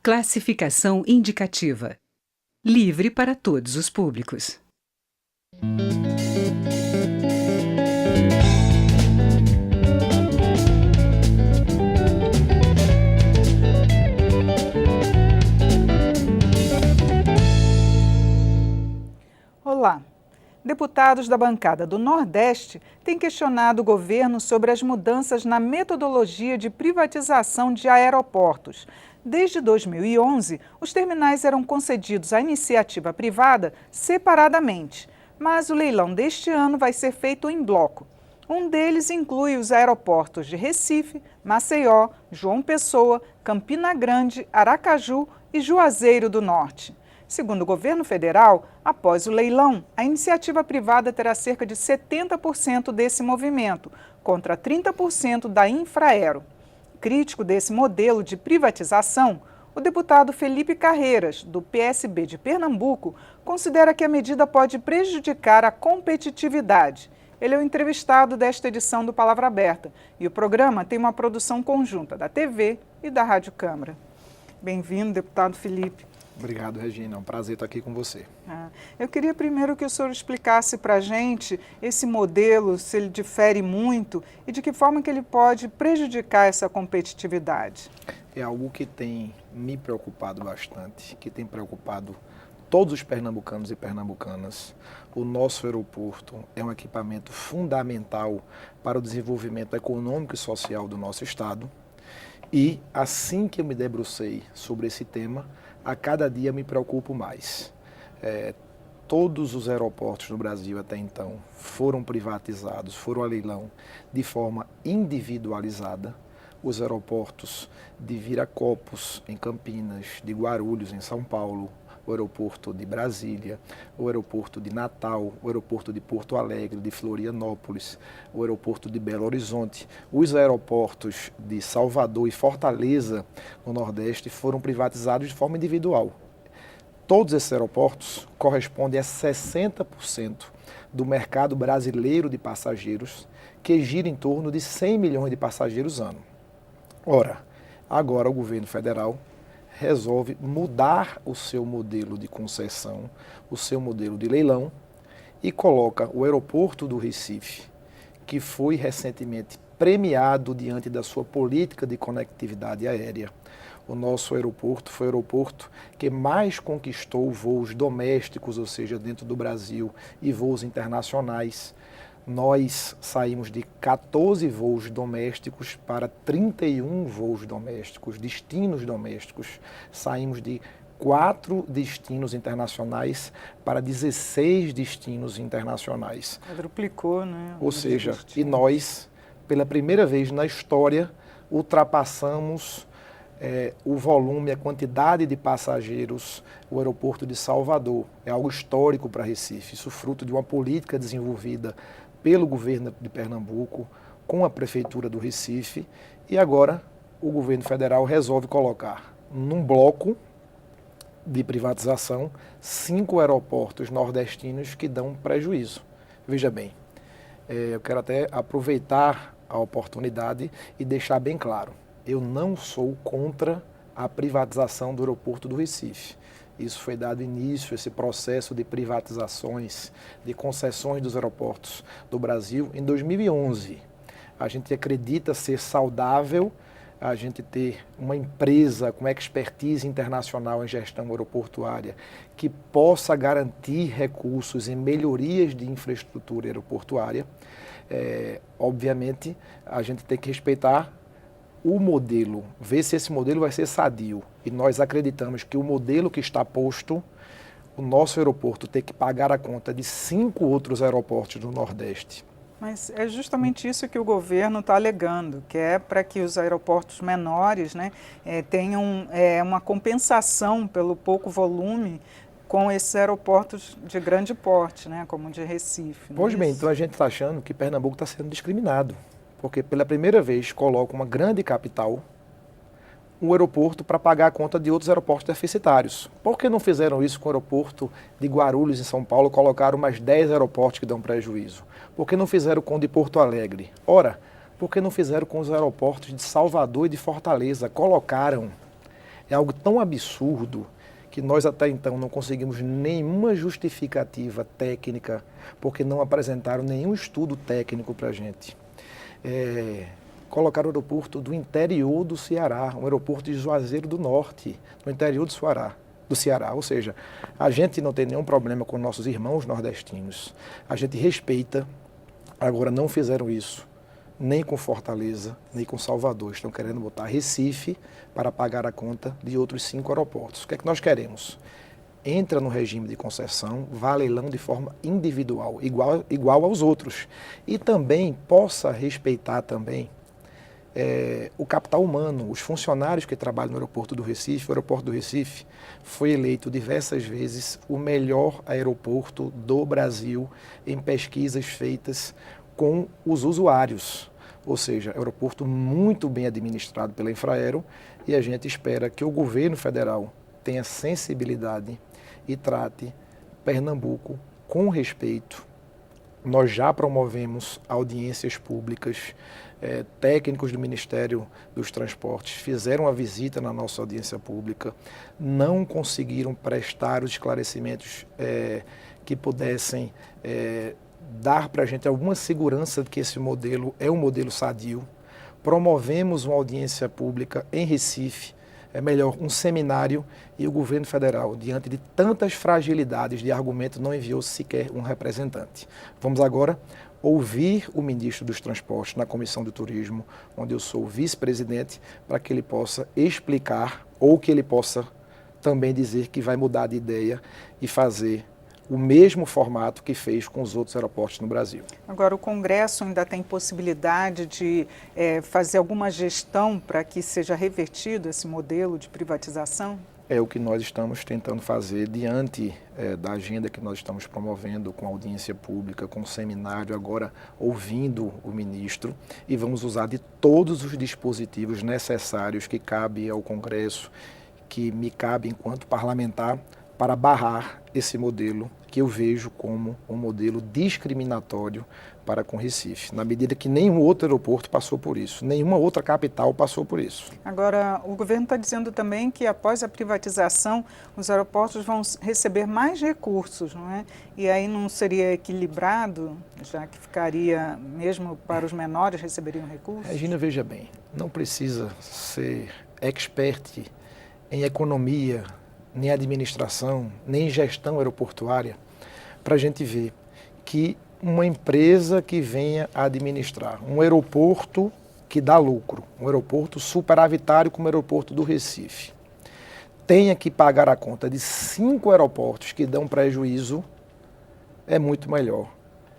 Classificação indicativa. Livre para todos os públicos. Olá! Deputados da bancada do Nordeste têm questionado o governo sobre as mudanças na metodologia de privatização de aeroportos. Desde 2011, os terminais eram concedidos à iniciativa privada separadamente, mas o leilão deste ano vai ser feito em bloco. Um deles inclui os aeroportos de Recife, Maceió, João Pessoa, Campina Grande, Aracaju e Juazeiro do Norte. Segundo o governo federal, após o leilão, a iniciativa privada terá cerca de 70% desse movimento, contra 30% da Infraero. Crítico desse modelo de privatização, o deputado Felipe Carreiras, do PSB de Pernambuco, considera que a medida pode prejudicar a competitividade. Ele é o entrevistado desta edição do Palavra Aberta e o programa tem uma produção conjunta da TV e da Rádio Câmara. Bem-vindo, deputado Felipe. Obrigado, Regina. É um prazer estar aqui com você. Eu queria primeiro que o senhor explicasse para a gente esse modelo, se ele difere muito e de que forma que ele pode prejudicar essa competitividade. É algo que tem me preocupado bastante, que tem preocupado todos os pernambucanos e pernambucanas. O nosso aeroporto é um equipamento fundamental para o desenvolvimento econômico e social do nosso estado. E assim que eu me debrucei sobre esse tema, a cada dia me preocupo mais. Todos os aeroportos no Brasil até então foram privatizados, foram a leilão de forma individualizada. Os aeroportos de Viracopos, em Campinas, de Guarulhos, em São Paulo, o aeroporto de Brasília, o aeroporto de Natal, o aeroporto de Porto Alegre, de Florianópolis, o aeroporto de Belo Horizonte, os aeroportos de Salvador e Fortaleza, no Nordeste, foram privatizados de forma individual. Todos esses aeroportos correspondem a 60% do mercado brasileiro de passageiros, que gira em torno de 100 milhões de passageiros ano. Ora, agora o governo federal resolve mudar o seu modelo de concessão, o seu modelo de leilão e coloca o aeroporto do Recife, que foi recentemente premiado diante da sua política de conectividade aérea. O nosso aeroporto foi o aeroporto que mais conquistou voos domésticos, ou seja, dentro do Brasil, e voos internacionais. Nós saímos de 14 voos domésticos para 31 voos domésticos, destinos domésticos. Saímos de 4 destinos internacionais para 16 destinos internacionais. Quadruplicou, né? Ou seja, e nós, pela primeira vez na história, ultrapassamos o volume, a quantidade de passageiros, o aeroporto de Salvador. É algo histórico para Recife, isso fruto de uma política desenvolvida pelo governo de Pernambuco, com a prefeitura do Recife, e agora o governo federal resolve colocar num bloco de privatização 5 aeroportos nordestinos que dão prejuízo. Veja bem, eu quero até aproveitar a oportunidade e deixar bem claro, eu não sou contra a privatização do aeroporto do Recife. Isso foi dado início, esse processo de privatizações, de concessões dos aeroportos do Brasil em 2011. A gente acredita ser saudável a gente ter uma empresa com expertise internacional em gestão aeroportuária que possa garantir recursos em melhorias de infraestrutura aeroportuária. Obviamente, a gente tem que respeitar o modelo, ver se esse modelo vai ser sadio. E nós acreditamos que o modelo que está posto, o nosso aeroporto tem que pagar a conta de 5 outros aeroportos do Nordeste. Mas é justamente isso que o governo está alegando, que é para que os aeroportos menores, né, tenham uma compensação pelo pouco volume com esses aeroportos de grande porte, né, como o de Recife. Pois bem, então a gente está achando que Pernambuco está sendo discriminado, porque pela primeira vez coloca uma grande capital, um aeroporto para pagar a conta de outros aeroportos deficitários. Por que não fizeram isso com o aeroporto de Guarulhos, em São Paulo, colocaram mais 10 aeroportos que dão prejuízo? Por que não fizeram com o de Porto Alegre? Ora, por que não fizeram com os aeroportos de Salvador e de Fortaleza? Colocaram. É algo tão absurdo que nós até então não conseguimos nenhuma justificativa técnica, porque não apresentaram nenhum estudo técnico para a gente. Colocaram o aeroporto do interior do Ceará, um aeroporto de Juazeiro do Norte, no interior do Ceará. Ou seja, a gente não tem nenhum problema com nossos irmãos nordestinos. A gente respeita, agora não fizeram isso, nem com Fortaleza, nem com Salvador. Estão querendo botar Recife para pagar a conta de outros 5 aeroportos. O que é que nós queremos? Entra no regime de concessão, vá a leilão de forma individual, igual aos outros. E também possa respeitar também o capital humano, os funcionários que trabalham no aeroporto do Recife. O aeroporto do Recife foi eleito diversas vezes o melhor aeroporto do Brasil em pesquisas feitas com os usuários. Ou seja, aeroporto muito bem administrado pela Infraero, e a gente espera que o governo federal tenha sensibilidade e trate Pernambuco com respeito. Nós já promovemos audiências públicas, técnicos do Ministério dos Transportes fizeram a visita na nossa audiência pública, não conseguiram prestar os esclarecimentos que pudessem dar para a gente alguma segurança de que esse modelo é um modelo sadio. Promovemos uma audiência pública em Recife, um seminário, e o governo federal, diante de tantas fragilidades de argumento, não enviou sequer um representante. Vamos agora ouvir o ministro dos Transportes na Comissão do Turismo, onde eu sou vice-presidente, para que ele possa explicar, ou que ele possa também dizer que vai mudar de ideia e fazer o mesmo formato que fez com os outros aeroportos no Brasil. Agora, o Congresso ainda tem possibilidade de fazer alguma gestão para que seja revertido esse modelo de privatização? É o que nós estamos tentando fazer diante da agenda que nós estamos promovendo, com audiência pública, com seminário, agora ouvindo o ministro, e vamos usar de todos os dispositivos necessários que cabe ao Congresso, que me cabe enquanto parlamentar, para barrar esse modelo que eu vejo como um modelo discriminatório para com Recife, na medida que nenhum outro aeroporto passou por isso, nenhuma outra capital passou por isso. Agora, o governo está dizendo também que após a privatização, os aeroportos vão receber mais recursos, não é? E aí não seria equilibrado, já que ficaria, mesmo para os menores, receberiam recursos? Regina, veja bem, não precisa ser expert em economia, nem administração, nem gestão aeroportuária, para a gente ver que uma empresa que venha a administrar um aeroporto que dá lucro, um aeroporto superavitário como o aeroporto do Recife, tenha que pagar a conta de 5 aeroportos que dão prejuízo, é muito melhor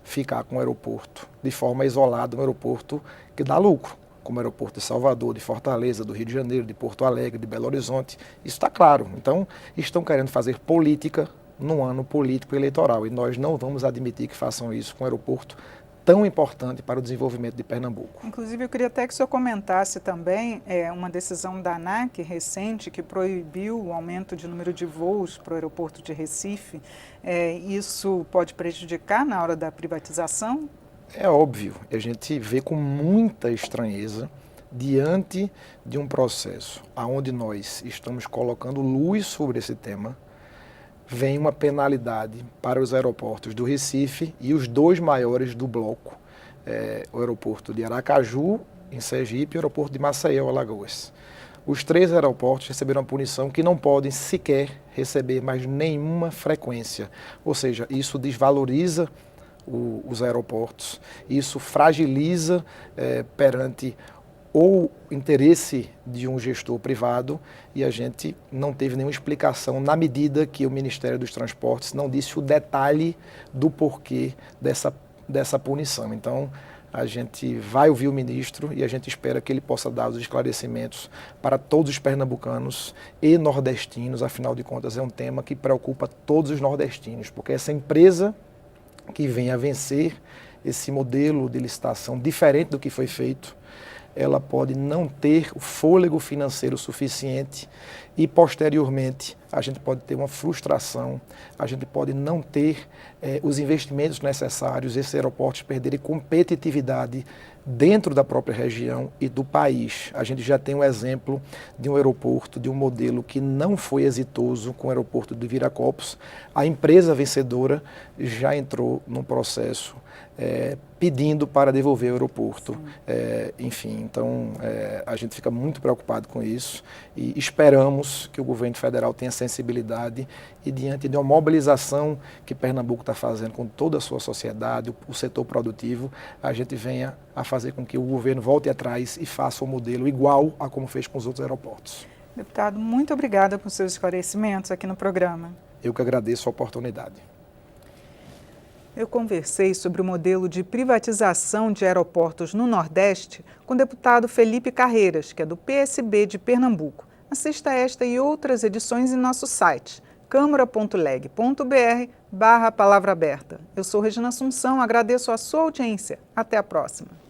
ficar com o aeroporto de forma isolada, um aeroporto que dá lucro, como o aeroporto de Salvador, de Fortaleza, do Rio de Janeiro, de Porto Alegre, de Belo Horizonte. Isso está claro. Então, estão querendo fazer política num ano político eleitoral, e nós não vamos admitir que façam isso com um aeroporto tão importante para o desenvolvimento de Pernambuco. Inclusive, eu queria até que o senhor comentasse também uma decisão da ANAC recente que proibiu o aumento de número de voos para o aeroporto de Recife. Isso pode prejudicar na hora da privatização? É óbvio, a gente vê com muita estranheza diante de um processo onde nós estamos colocando luz sobre esse tema, vem uma penalidade para os aeroportos do Recife e os 2 maiores do bloco, o aeroporto de Aracaju, em Sergipe, e o aeroporto de Maceió, Alagoas. Os 3 aeroportos receberam uma punição que não podem sequer receber mais nenhuma frequência, ou seja, isso desvaloriza os aeroportos, isso fragiliza perante o interesse de um gestor privado, e a gente não teve nenhuma explicação na medida que o Ministério dos Transportes não disse o detalhe do porquê dessa punição. Então, a gente vai ouvir o ministro e a gente espera que ele possa dar os esclarecimentos para todos os pernambucanos e nordestinos. Afinal de contas, é um tema que preocupa todos os nordestinos, porque essa empresa que vem a vencer esse modelo de licitação diferente do que foi feito, ela pode não ter o fôlego financeiro suficiente e, posteriormente, a gente pode ter uma frustração, a gente pode não ter os investimentos necessários, esses aeroportos perderem competitividade dentro da própria região e do país. A gente já tem um exemplo de um aeroporto, de um modelo que não foi exitoso com o aeroporto de Viracopos. A empresa vencedora já entrou num processo pedindo para devolver o aeroporto. Enfim, então a gente fica muito preocupado com isso e esperamos que o governo federal tenha sensibilidade e, diante de uma mobilização que Pernambuco está fazendo com toda a sua sociedade, o setor produtivo, a gente venha a fazer com que o governo volte atrás e faça um modelo igual a como fez com os outros aeroportos. Deputado, muito obrigada por seus esclarecimentos aqui no programa. Eu que agradeço a oportunidade. Eu conversei sobre o modelo de privatização de aeroportos no Nordeste com o deputado Felipe Carreiras, que é do PSB de Pernambuco. Assista esta e outras edições em nosso site, câmara.leg.br/palavra aberta. Eu sou Regina Assunção, agradeço a sua audiência. Até a próxima.